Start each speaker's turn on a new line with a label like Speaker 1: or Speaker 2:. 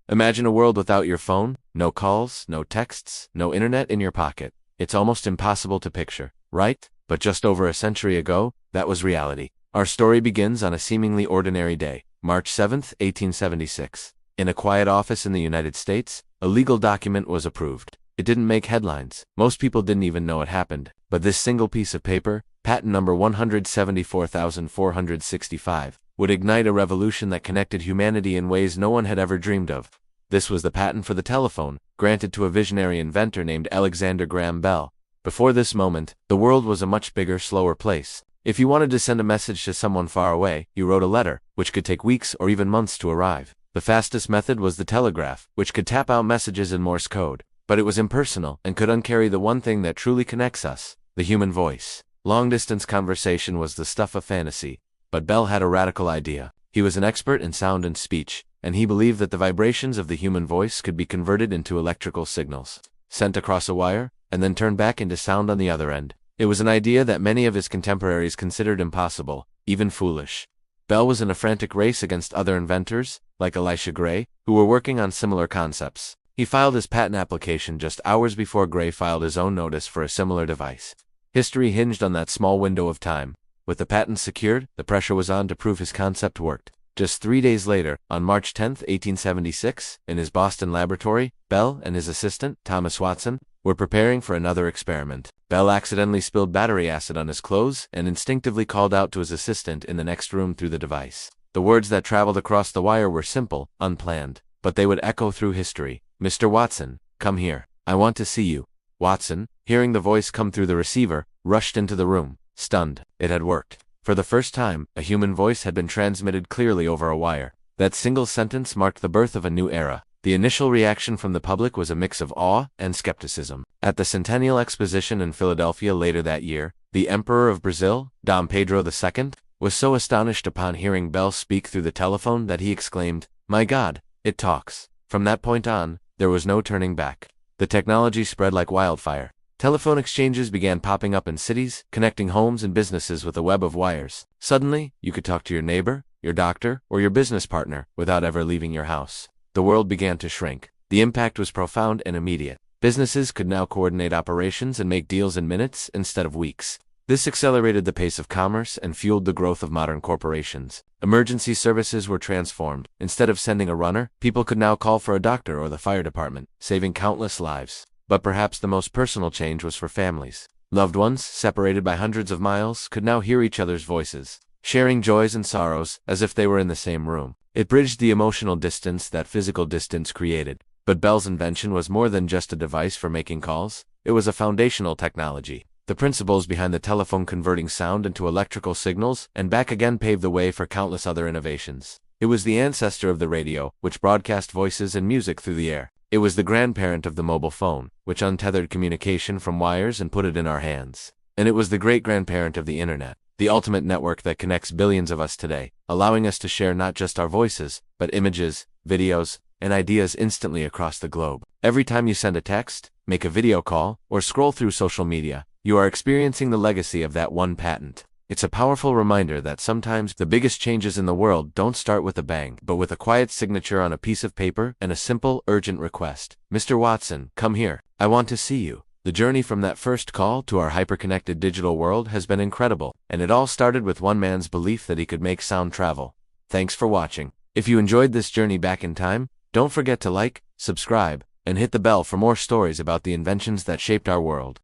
Speaker 1: Imagine a world without your phone, no calls, no texts, no internet in your pocket. It's almost impossible to picture, right? But just over a century ago, that was reality. Our story begins on a seemingly ordinary day, March 7, 1876. In a quiet office in the United States, a legal document was approved. It didn't make headlines. Most people didn't even know it happened. But this single piece of paper, patent number 174,465, would ignite a revolution that connected humanity in ways no one had ever dreamed of. This was the patent for the telephone, granted to a visionary inventor named Alexander Graham Bell. Before this moment, the world was a much bigger, slower place. If you wanted to send a message to someone far away, you wrote a letter, which could take weeks or even months to arrive. The fastest method was the telegraph, which could tap out messages in Morse code. But it was impersonal and could uncarry the one thing that truly connects us, the human voice. Long-distance conversation was the stuff of fantasy. But Bell had a radical idea. He was an expert in sound and speech, and he believed that the vibrations of the human voice could be converted into electrical signals, sent across a wire, and then turned back into sound on the other end. It was an idea that many of his contemporaries considered impossible, even foolish. Bell was in a frantic race against other inventors, like Elisha Gray, who were working on similar concepts. He filed his patent application just hours before Gray filed his own notice for a similar device. History hinged on that small window of time. With the patent secured, the pressure was on to prove his concept worked. Just 3 days later, on March 10, 1876, in his Boston laboratory, Bell and his assistant, Thomas Watson, were preparing for another experiment. Bell accidentally spilled battery acid on his clothes and instinctively called out to his assistant in the next room through the device. The words that traveled across the wire were simple, unplanned, but they would echo through history. "Mr. Watson, come here. I want to see you." Watson, hearing the voice come through the receiver, rushed into the room, stunned. It had worked. For the first time, a human voice had been transmitted clearly over a wire. That single sentence marked the birth of a new era. The initial reaction from the public was a mix of awe and skepticism. At the Centennial Exposition in Philadelphia later that year, the Emperor of Brazil, Dom Pedro II, was so astonished upon hearing Bell speak through the telephone that he exclaimed, "My God, it talks." From that point on, there was no turning back. The technology spread like wildfire. Telephone exchanges began popping up in cities, connecting homes and businesses with a web of wires. Suddenly, you could talk to your neighbor, your doctor, or your business partner without ever leaving your house. The world began to shrink. The impact was profound and immediate. Businesses could now coordinate operations and make deals in minutes instead of weeks. This accelerated the pace of commerce and fueled the growth of modern corporations. Emergency services were transformed. Instead of sending a runner, people could now call for a doctor or the fire department, saving countless lives. But perhaps the most personal change was for families. Loved ones, separated by hundreds of miles, could now hear each other's voices, sharing joys and sorrows as if they were in the same room. It bridged the emotional distance that physical distance created. But Bell's invention was more than just a device for making calls. It was a foundational technology. The principles behind the telephone converting sound into electrical signals and back again paved the way for countless other innovations. It was the ancestor of the radio, which broadcast voices and music through the air. It was the grandparent of the mobile phone, which untethered communication from wires and put it in our hands. And it was the great-grandparent of the internet, the ultimate network that connects billions of us today, allowing us to share not just our voices, but images, videos, and ideas instantly across the globe. Every time you send a text, make a video call, or scroll through social media, you are experiencing the legacy of that one patent. It's a powerful reminder that sometimes the biggest changes in the world don't start with a bang, but with a quiet signature on a piece of paper and a simple, urgent request. "Mr. Watson, come here. I want to see you." The journey from that first call to our hyper-connected digital world has been incredible, and it all started with one man's belief that he could make sound travel. Thanks for watching. If you enjoyed this journey back in time, don't forget to like, subscribe, and hit the bell for more stories about the inventions that shaped our world.